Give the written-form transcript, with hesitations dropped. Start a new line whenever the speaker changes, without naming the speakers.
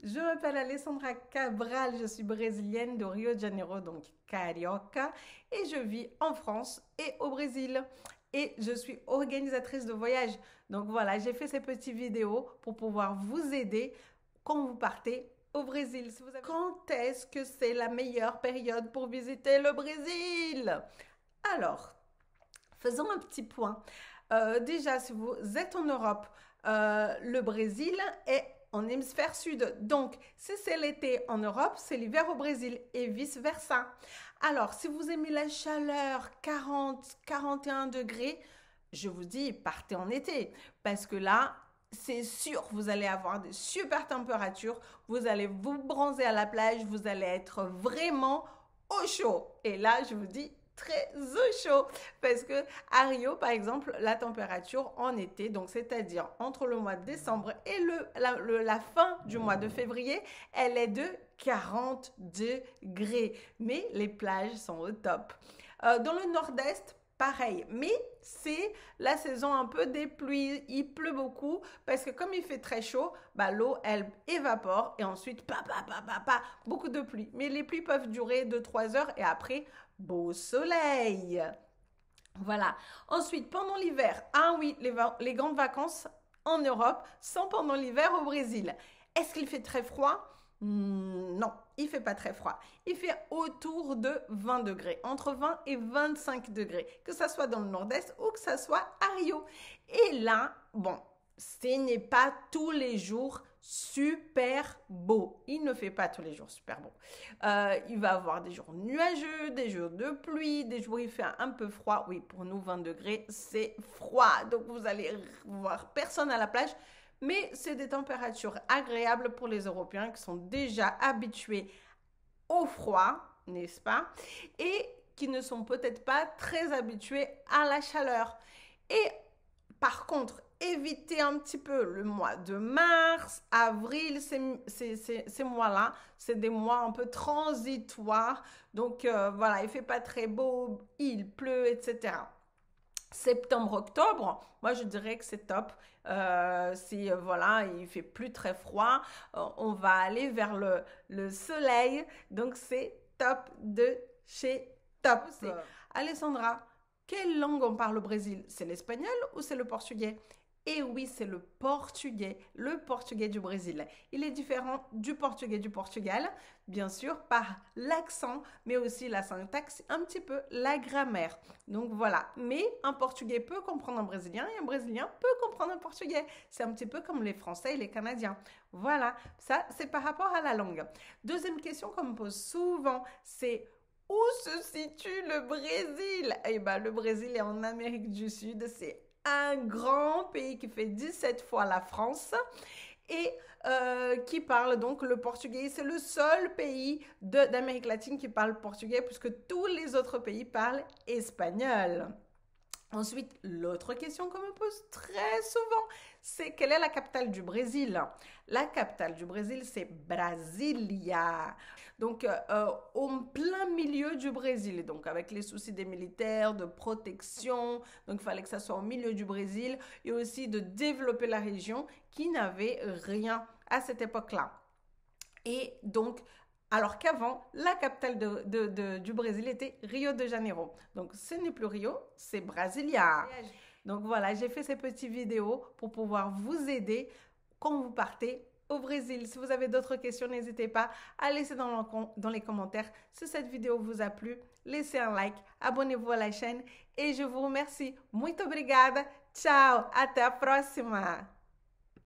Je m'appelle Alessandra Cabral, je suis brésilienne de Rio de Janeiro, donc carioca, et je vis en France et au Brésil. Et je suis organisatrice de voyage. Donc voilà, j'ai fait ces petites vidéos pour pouvoir vous aider quand vous partez au Brésil. Si vous avez... Quand est-ce que c'est la meilleure période pour visiter le Brésil? Alors, faisons un petit point. Déjà, si vous êtes en Europe, le Brésil est en hémisphère sud. Donc, si c'est l'été en Europe, c'est l'hiver au Brésil et vice-versa. Alors, si vous aimez la chaleur, 40, 41 degrés, je vous dis, partez en été. Parce que là, c'est sûr, vous allez avoir de super températures, vous allez vous bronzer à la plage, vous allez être vraiment au chaud. Et là, je vous dis, très au chaud parce que à Rio par exemple la température en été donc c'est-à-dire entre le mois de décembre et la fin du mois de février elle est de 40 degrés mais les plages sont au top. Dans le nord-est pareil, mais c'est la saison un peu des pluies, il pleut beaucoup parce que comme il fait très chaud, bah, l'eau elle évapore et ensuite beaucoup de pluie. Mais les pluies peuvent durer 2 3 heures et après beau soleil. Voilà. Ensuite, pendant l'hiver, ah oui, les grandes vacances en Europe sont pendant l'hiver au Brésil. Est-ce qu'il fait très froid? Non, il fait pas très froid. Il fait autour de 20 degrés, entre 20 et 25 degrés, que ça soit dans le nord-est ou que ça soit à Rio. Et là, bon, ce n'est pas tous les jours super beau. Il ne fait pas tous les jours super beau. Il va avoir des jours nuageux, des jours de pluie, des jours où il fait un peu froid. Oui, pour nous, 20 degrés, c'est froid. Donc, vous allez voir personne à la plage. Mais c'est des températures agréables pour les Européens qui sont déjà habitués au froid, n'est-ce pas? Et qui ne sont peut-être pas très habitués à la chaleur. Et par contre, évitez un petit peu le mois de mars, avril, ces mois-là, c'est des mois un peu transitoires. Donc voilà, il fait pas très beau, il pleut, etc. Septembre, octobre, moi je dirais que c'est top. Si voilà, il fait plus très froid, on va aller vers le soleil. Donc c'est top de chez top. Alessandra, quelle langue on parle au Brésil? C'est l'espagnol ou c'est le portugais? Et oui, c'est le portugais du Brésil. Il est différent du portugais du Portugal, bien sûr, par l'accent, mais aussi la syntaxe, un petit peu la grammaire. Donc voilà, mais un portugais peut comprendre un brésilien et un brésilien peut comprendre un portugais. C'est un petit peu comme les Français et les Canadiens. Voilà, ça c'est par rapport à la langue. Deuxième question qu'on me pose souvent, c'est où se situe le Brésil? Eh bien, le Brésil est en Amérique du Sud, c'est un grand pays qui fait 17 fois la France et qui parle donc le portugais. C'est le seul pays d'Amérique latine qui parle portugais puisque tous les autres pays parlent espagnol. Ensuite, l'autre question qu'on me pose très souvent, c'est quelle est la capitale du Brésil? La capitale du Brésil, c'est Brasilia. Donc, au plein milieu du Brésil. Donc, avec les soucis des militaires, de protection. Donc, il fallait que ça soit au milieu du Brésil et aussi de développer la région qui n'avait rien à cette époque-là. Et donc, alors qu'avant, la capitale du Brésil était Rio de Janeiro. Donc, ce n'est plus Rio, c'est Brasilia. Donc voilà, j'ai fait ces petites vidéos pour pouvoir vous aider quand vous partez au Brésil. Si vous avez d'autres questions, n'hésitez pas à laisser dans les commentaires. Si cette vidéo vous a plu, laissez un like, abonnez-vous à la chaîne et je vous remercie. Muito obrigada. Ciao, até a próxima.